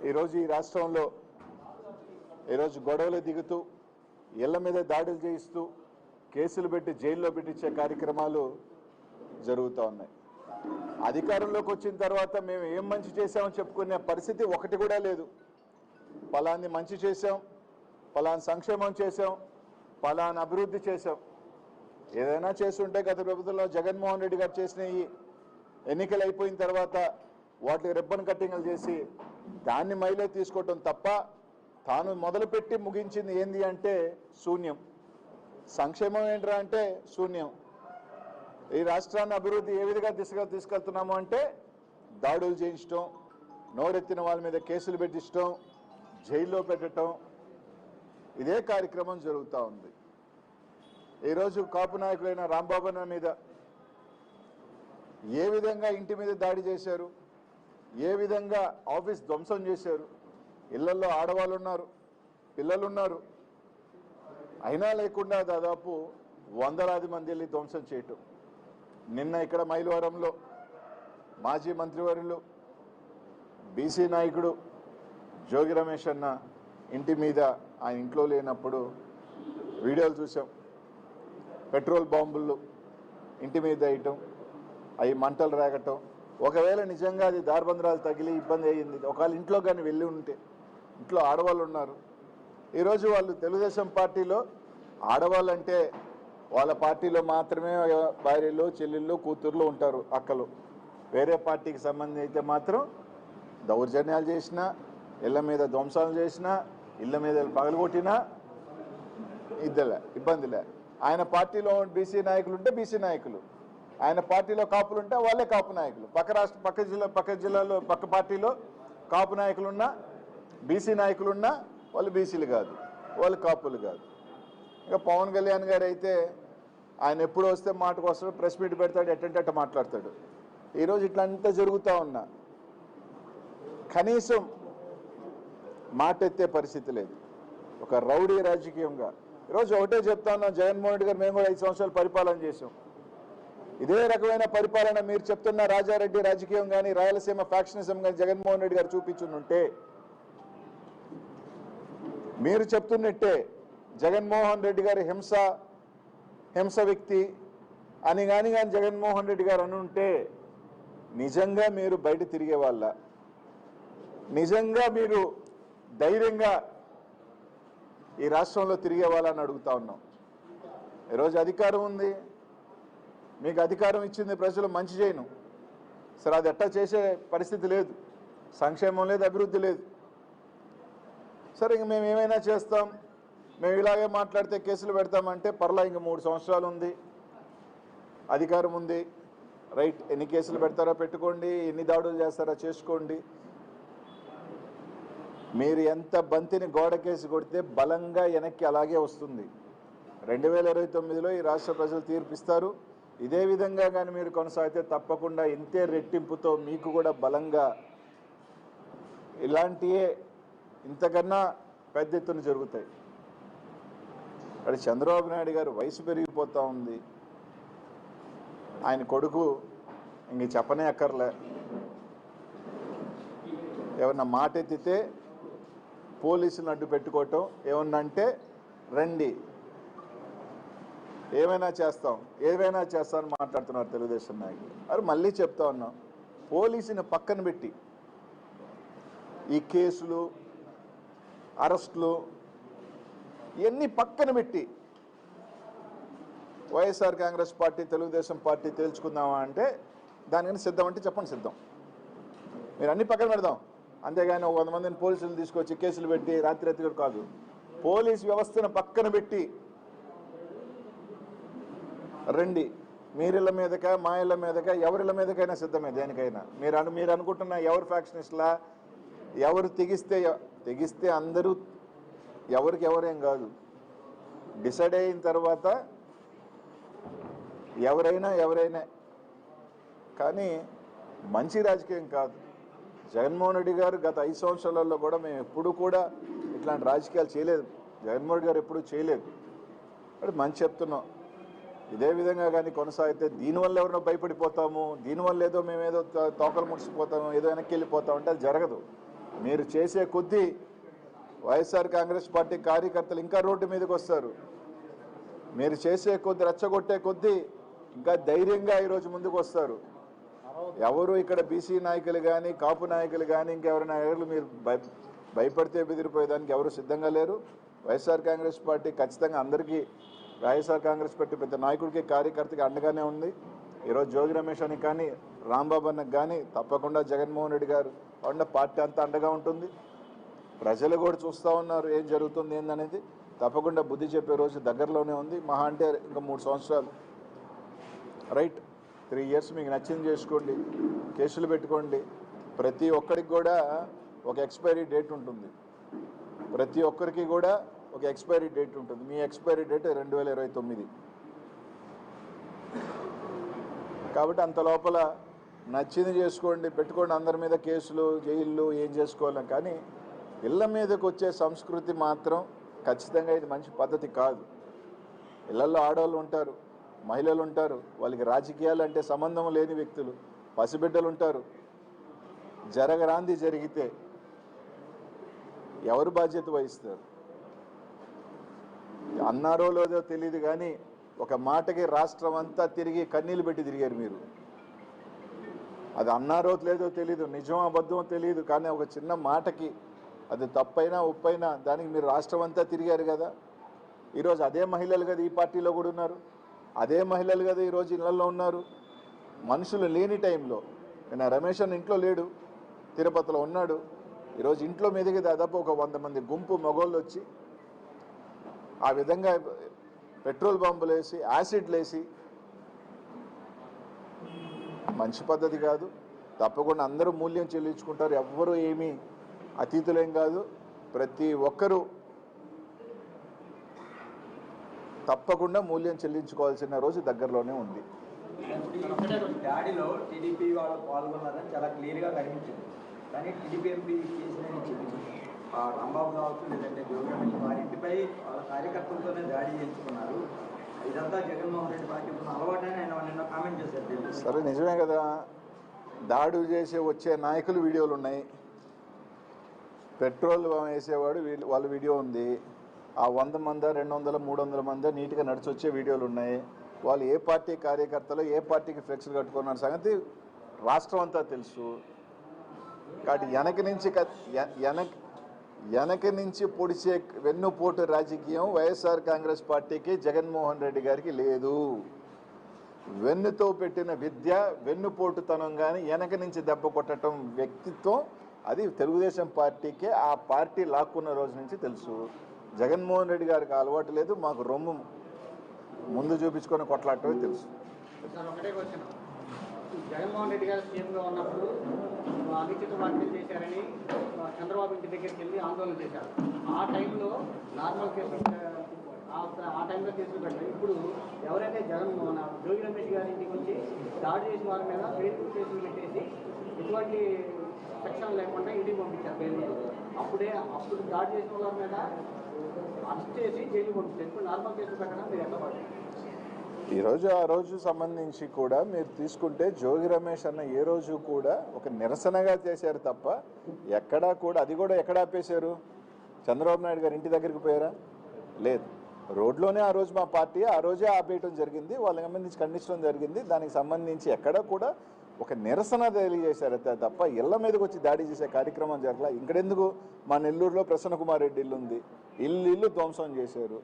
ఈరోజు ఈ రాష్ట్రంలో ఈరోజు గొడవలు దిగుతూ ఇళ్ల మీద దాడులు చేయిస్తూ కేసులు పెట్టి జైల్లో పెట్టించే కార్యక్రమాలు జరుగుతూ ఉన్నాయి. అధికారంలోకి వచ్చిన తర్వాత మేము ఏం మంచి చేశామని చెప్పుకునే పరిస్థితి ఒకటి కూడా లేదు. పలాన్ని మంచి చేశాం, పలాని సంక్షేమం చేశాం, పలాని అభివృద్ధి చేశాం. ఏదైనా చేస్తుంటే గత ప్రభుత్వంలో జగన్మోహన్ రెడ్డి గారు చేసిన ఈ ఎన్నికలు అయిపోయిన తర్వాత వాటికి రిబ్బన్ కట్టింగ్లు చేసి దాన్ని మైలే తీసుకోవటం తప్ప తాను మొదలుపెట్టి ముగించింది ఏంది అంటే శూన్యం. సంక్షేమం ఏంట్రా అంటే శూన్యం. ఈ రాష్ట్రాన్ని అభివృద్ధి ఏ విధంగా దిశగా తీసుకెళ్తున్నాము అంటే దాడులు చేయించడం, నోరెత్తిన వాళ్ళ మీద కేసులు పెట్టించడం, జైల్లో పెట్టడం, ఇదే కార్యక్రమం జరుగుతూ ఉంది. ఈరోజు కాపు నాయకులైన రాంబాబు అన్న మీద ఏ విధంగా ఇంటి మీద దాడి చేశారు, ఏ విధంగా ఆఫీస్ ధ్వంసం చేశారు. ఇళ్లలో ఆడవాళ్ళు ఉన్నారు, పిల్లలు ఉన్నారు, అయినా లేకుండా దాదాపు వందలాది మంది వెళ్ళి ధ్వంసం చేయటం. నిన్న ఇక్కడ మైలవరంలో మాజీ మంత్రివర్యులు బీసీ నాయకుడు జోగి రమేష్ అన్న ఇంటి మీద ఆయన ఇంట్లో లేనప్పుడు వీడియోలు చూసాం. పెట్రోల్ బాంబులు ఇంటి మీద వేయటం, అవి మంటలు రేగటం. ఒకవేళ నిజంగా అది దార్బంధరాలు తగిలి ఇబ్బంది అయ్యింది, ఒకవేళ ఇంట్లో కానీ వెళ్ళి ఉంటే, ఇంట్లో ఆడవాళ్ళు ఉన్నారు. ఈరోజు వాళ్ళు తెలుగుదేశం పార్టీలో ఆడవాళ్ళు అంటే వాళ్ళ పార్టీలో మాత్రమే భార్యలు, చెల్లెళ్ళు, కూతుర్లు ఉంటారు, అక్కలు. వేరే పార్టీకి సంబంధించి అయితే మాత్రం దౌర్జన్యాలు చేసినా, ఇళ్ల మీద ధ్వంసాలు చేసినా, ఇళ్ల మీద పగలగొట్టినా ఇబ్బందిలే. ఆయన పార్టీలో బీసీ నాయకులు ఉంటే బీసీ నాయకులు, ఆయన పార్టీలో కాపులు ఉంటే వాళ్ళే కాపు నాయకులు. పక్క జిల్లాలో పక్క పార్టీలో కాపు నాయకులున్నా, బీసీ నాయకులున్నా వాళ్ళు బీసీలు కాదు, వాళ్ళు కాపులు కాదు. ఇక పవన్ కళ్యాణ్ గారు అయితే ఆయన ఎప్పుడు వస్తే మాటకు వస్తాడు, ప్రెస్ మీట్ పెడతాడు, ఎట్టంటే మాట్లాడతాడు. ఈరోజు ఇట్లంతా జరుగుతూ ఉన్నా కనీసం మాట ఎత్తే పరిస్థితి లేదు. ఒక రౌడీ రాజకీయంగా ఈరోజు ఒకటే చెప్తా ఉన్నాం, జగన్మోహన్ రెడ్డి గారు మేము కూడా 5 సంవత్సరాలు పరిపాలన చేసాం. ఇదే రకమైన పరిపాలన మీరు చెప్తున్న రాజారెడ్డి రాజకీయం కానీ, రాయలసీమ ఫ్యాక్షనిజం కానీ జగన్మోహన్ రెడ్డి గారు చూపించుంటే, మీరు చెప్తున్నట్టే జగన్మోహన్ రెడ్డి గారు హింస వ్యక్తి అని కానీ జగన్మోహన్ రెడ్డి గారు అనుంటే నిజంగా మీరు బయట తిరిగే వాళ్ళ, నిజంగా మీరు ధైర్యంగా ఈ రాష్ట్రంలో తిరిగే వాళ్ళని అడుగుతా ఉన్నాం. ఈరోజు అధికారం ఉంది, మీకు అధికారం ఇచ్చింది ప్రజలు, మంచి చేయను సరే, అది ఎట్టా చేసే పరిస్థితి లేదు, సంక్షేమం లేదు, అభివృద్ధి లేదు. సరే ఇంక మేము ఏమైనా చేస్తాం, మేము ఇలాగే మాట్లాడితే కేసులు పెడతామంటే పర్లా, ఇంక 3 సంవత్సరాలు ఉంది, అధికారం ఉంది, రైట్. ఎన్ని కేసులు పెడతారో పెట్టుకోండి, ఎన్ని దాడులు చేస్తారో చేసుకోండి. మీరు ఎంత బంతిని గోడ కేసు కొడితే బలంగా వెనక్కి అలాగే వస్తుంది. 2029లో ఈ రాష్ట్ర ప్రజలు తీర్పిస్తారు. ఇదే విధంగా కానీ మీరు కొనసాగితే తప్పకుండా ఇంతే రెట్టింపుతో మీకు కూడా బలంగా ఇలాంటివే ఇంతకన్నా పెద్ద ఎత్తున జరుగుతాయి. అది చంద్రబాబు నాయుడు గారు వయసు పెరిగిపోతూ ఉంది, ఆయన కొడుకు ఇంక చెప్పనే అక్కర్లే. ఏమన్నా మాట ఎత్తితే పోలీసులను అడ్డు పెట్టుకోవటం, ఏమన్నా అంటే రండి ఏమైనా చేస్తామని మాట్లాడుతున్నారు తెలుగుదేశం నాయకులు. అది మళ్ళీ చెప్తా ఉన్నాం, పోలీసుని పక్కన పెట్టి ఈ కేసులు, అరెస్టులు ఇవన్నీ పక్కన పెట్టి వైఎస్ఆర్ కాంగ్రెస్ పార్టీ, తెలుగుదేశం పార్టీ తేల్చుకుందామా అంటే దానికని సిద్ధం అంటే చెప్పండి, సిద్ధం. మీరు అన్ని పక్కన పెడదాం, అంతేగాని 100 మందిని పోలీసులు తీసుకొచ్చి కేసులు పెట్టి రాత్రి కాదు. పోలీస్ వ్యవస్థను పక్కన పెట్టి రండి, మీరిళ్ళ మీదక, మా ఇళ్ళ మీదక, ఎవరిళ్ళ మీదకైనా సిద్ధమే దేనికైనా. మీరు అనుకుంటున్న ఎవరు ఫ్యాక్షనిస్ట్లా, ఎవరు తెగిస్తే అందరూ ఎవరికి ఎవరేం కాదు, డిసైడ్ అయిన తర్వాత ఎవరైనా కానీ మంచి రాజకీయం కాదు. జగన్మోహన్ రెడ్డి గారు గత 5 సంవత్సరాలలో కూడా మేము ఎప్పుడు కూడా ఇట్లాంటి రాజకీయాలు చేయలేదు, జగన్మోహన్ రెడ్డి గారు ఎప్పుడూ చేయలేదు. అంటే మంచి చెప్తున్నాం, ఇదే విధంగా కానీ కొనసాగితే దీనివల్ల ఎవరినో భయపడిపోతాము, దీనివల్ల ఏదో మేమేదో తోకలు ముడిసిపోతాము, ఏదో వెనక్కి వెళ్ళిపోతాము అంటే అది జరగదు. మీరు చేసే కొద్దీ వైఎస్ఆర్ కాంగ్రెస్ పార్టీ కార్యకర్తలు ఇంకా రోడ్డు మీదకి వస్తారు. మీరు చేసే కొద్దీ రెచ్చగొట్టే కొద్దీ ఇంకా ధైర్యంగా ఈరోజు ముందుకు వస్తారు. ఎవరు ఇక్కడ బీసీ నాయకులు కానీ కాపు నాయకులు కానీ ఇంకెవరైనా నాయకులు మీరు భయపడితే బెదిరిపోయేదానికి ఎవరు సిద్ధంగా లేరు. వైఎస్ఆర్ కాంగ్రెస్ పార్టీ ఖచ్చితంగా అందరికీ వైఎస్ఆర్ కాంగ్రెస్ పార్టీ ప్రతి నాయకుడికి కార్యకర్తకి అండగానే ఉంది. ఈరోజు జోగి రమేష్ అని కానీ రాంబాబు అన్నకు కానీ తప్పకుండా జగన్మోహన్ రెడ్డి గారు అండ పార్టీ అంతా అండగా ఉంటుంది. ప్రజలు కూడా చూస్తూ ఉన్నారు ఏం జరుగుతుంది ఏందనేది. తప్పకుండా బుద్ధి చెప్పే రోజు దగ్గరలోనే ఉంది. మహా అంటే ఇంకా 3 సంవత్సరాలు రైట్ 3 years మీకు నచ్చింది చేసుకోండి, కేసులు పెట్టుకోండి. ప్రతి ఒక్కరికి కూడా ఒక ఎక్స్పైరీ డేట్ ఉంటుంది. ప్రతి ఒక్కరికి కూడా ఒక ఎక్స్పైరీ డేట్ ఉంటుంది. మీ ఎక్స్పైరీ డేట్ 2029. కాబట్టి అంత లోపల నచ్చింది చేసుకోండి, పెట్టుకోండి. అందరి మీద కేసులు జైళ్ళు ఏం చేసుకోవాలి. కానీ ఇళ్ల మీదకి వచ్చే సంస్కృతి మాత్రం ఖచ్చితంగా ఇది మంచి పద్ధతి కాదు. ఇళ్లలో ఆడవాళ్ళు ఉంటారు, మహిళలు ఉంటారు, వాళ్ళకి రాజకీయాలు అంటే సంబంధం లేని వ్యక్తులు, పసిబిడ్డలు ఉంటారు. జరగరాంది జరిగితే ఎవరు బాధ్యత వహిస్తారు? అన్నారో లేదో తెలియదు కానీ ఒక మాటకి రాష్ట్రం అంతా తిరిగి కన్నీళ్ళు పెట్టి తిరిగారు మీరు. అది అన్నారో లేదో తెలీదు, నిజం అబద్ధం తెలియదు, కానీ ఒక చిన్న మాటకి అది తప్పైనా ఒప్పైనా దానికి మీరు రాష్ట్రం అంతా తిరిగారు కదా. ఈరోజు అదే మహిళలు కదా ఈ పార్టీలో కూడా ఉన్నారు, అదే మహిళలు కదా ఈరోజు ఇళ్లలో ఉన్నారు. మనుషులు లేని టైంలో నేను రమేష్ అన్న ఇంట్లో లేడు, తిరుపతిలో ఉన్నాడు. ఈరోజు ఇంట్లో మీదకి దాదాపు ఒక 100 మంది గుంపు మగోళ్ళు వచ్చి ఆ విధంగా పెట్రోల్ బాంబులు వేసి యాసిడ్లు వేసి మంచి పద్ధతి కాదు. తప్పకుండా అందరూ మూల్యం చెల్లించుకుంటారు. ఎవ్వరూ ఏమీ అతీతులేం కాదు. ప్రతి ఒక్కరూ తప్పకుండా మూల్యం చెల్లించుకోవాల్సిన రోజు దగ్గరలోనే ఉంది. దాడిలో టీడీపీ వాళ్ళు పాల్గొన్నారని చాలా క్లియర్గా కనిపించింది. కానీ టీడీపీ ఎంపీ కేసులని చెప్పింది రాంబాబు కావచ్చు, లేదంటే జోగి రమేష్ వారింటిపై వాళ్ళ కార్యకర్తలతోనే దాడి చేయించుకున్నారు. ఇదంతా జగన్మోహన్ రెడ్డి పార్టీ అలవాటని ఆయన నిన్న కామెంట్ చేశారు. సరే నిజమే కదా, దాడి చేసి వచ్చే నాయకులు వీడియోలు ఉన్నాయి, పెట్రోల్ వేసేవాడు వాళ్ళ వీడియో ఉంది. ఆ 100 మంది 200 300 మంది నీట్గా నడిచి వచ్చే వీడియోలు ఉన్నాయి. వాళ్ళు ఏ పార్టీ కార్యకర్తలు ఏ పార్టీకి ఫ్లెక్స్లు కట్టుకున్న సంగతి రాష్ట్రం అంతా తెలుసు. కాబట్టి వెనక నుంచి పొడిచే వెన్నుపోటు రాజకీయం వైఎస్ఆర్ కాంగ్రెస్ పార్టీకి జగన్మోహన్ రెడ్డి గారికి లేదు. వెన్నుతో పెట్టిన విద్య వెన్నుపోటుతనం కానీ వెనక నుంచి దెబ్బ కొట్టడం వ్యక్తిత్వం అది తెలుగుదేశం పార్టీకే ఆ పార్టీ లాక్కున్న రోజు నుంచి తెలుసు. జగన్మోహన్ రెడ్డి గారికి అలవాటు లేదు, మాకు రొమ్ము ముందు చూపించుకొని కొట్లాడటమే తెలుసు. ఒకటే క్వశ్చన్, జగన్మోహన్ రెడ్డి గారు సీఎంగా ఉన్నప్పుడు అనుచిత వ్యాఖ్యలు చేశారని చంద్రబాబు ఇంటి దగ్గరికి వెళ్ళి ఆందోళన చేశారు. ఆ టైంలో నార్మల్ కేసులు ఆ టైంలో కేసులు పెట్టారు. ఇప్పుడు ఎవరైతే జోగి రమేష్ గారి ఇంటికి వచ్చి దాడి చేసిన వారి మీద ఫేస్బుక్ కేసులు పెట్టేసి ఎటువంటి సెక్షన్ లేకుండా ఇంటికి పంపించారు బెయిల్. అప్పుడు దాడి చేసిన వారి మీద అరెస్ట్ చేసి జైలు పంపించారు. ఇప్పుడు నార్మల్ కేసులు పెట్టడం మీరు ఎట్లా పడుతుంది? ఈరోజు ఆ రోజు సంబంధించి కూడా మీరు తీసుకుంటే జోగి రమేష్ అన్న ఏ రోజు కూడా ఒక నిరసనగా చేశారు తప్ప ఎక్కడా కూడా అది కూడా ఎక్కడ ఆపేశారు? చంద్రబాబు నాయుడు గారు ఇంటి దగ్గరికి పోయారా? లేదు, రోడ్లోనే ఆ రోజు మా పార్టీ ఆ రోజే ఆపేయటం జరిగింది, వాళ్ళకి సంబంధించి ఖండించడం జరిగింది. దానికి సంబంధించి ఎక్కడ కూడా ఒక నిరసన తెలియజేశారు తప్ప ఇళ్ల మీదకి వచ్చి దాడి చేసే కార్యక్రమం జరగల. ఇంకడెందుకు మా నెల్లూరులో ప్రసన్న కుమార్ రెడ్డి ఇల్లు ఉంది, ఇల్లు ధ్వంసం చేశారు.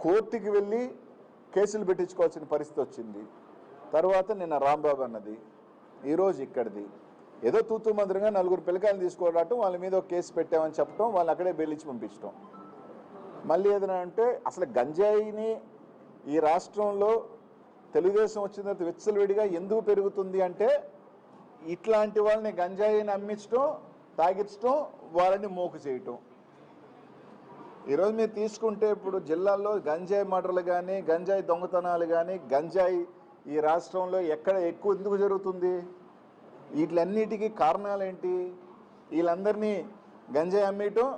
కోర్టుకి వెళ్ళి కేసులు పెట్టించుకోవాల్సిన పరిస్థితి వచ్చింది. తర్వాత నిన్న రాంబాబు అన్నది, ఈరోజు ఇక్కడిది. ఏదో తూతూ మంత్రంగా 4 పిల్లకాయలు తీసుకోవడం, వాళ్ళ మీద ఒక కేసు పెట్టామని చెప్పడం, వాళ్ళు అక్కడే బెయిలిచ్చి పంపించడం. మళ్ళీ ఏదైనా అంటే అసలు గంజాయిని ఈ రాష్ట్రంలో తెలుగుదేశం వచ్చిన తర్వాత విచ్చలవిడిగా ఎందుకు పెరుగుతుంది అంటే ఇట్లాంటి వాళ్ళని గంజాయిని అమ్మించడం, తాగించడం, వాళ్ళని మోకు చేయటం. ఈరోజు మీరు తీసుకుంటే ఇప్పుడు జిల్లాల్లో గంజాయి మర్డర్లు కానీ గంజాయి దొంగతనాలు కానీ గంజాయి ఈ రాష్ట్రంలో ఎక్కడ ఎక్కువ ఎందుకు జరుగుతుంది? వీటిలన్నిటికీ కారణాలు ఏంటి? వీళ్ళందరినీ గంజాయి అమ్మేయటం,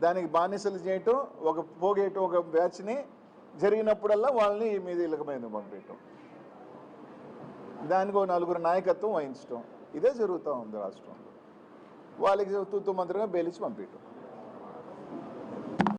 దానికి బానిసలు చేయటం, ఒక పోగేయటం, ఒక బ్యాచ్ని జరిగినప్పుడల్లా వాళ్ళని మీద ఇళ్ళక మీద పంపేయటం, దానికి 4 నాయకత్వం వహించటం, ఇదే జరుగుతూ ఉంది రాష్ట్రంలో. వాళ్ళకి తూతూ మంత్రంగా బెయిల్ ఇచ్చి పంపించడం.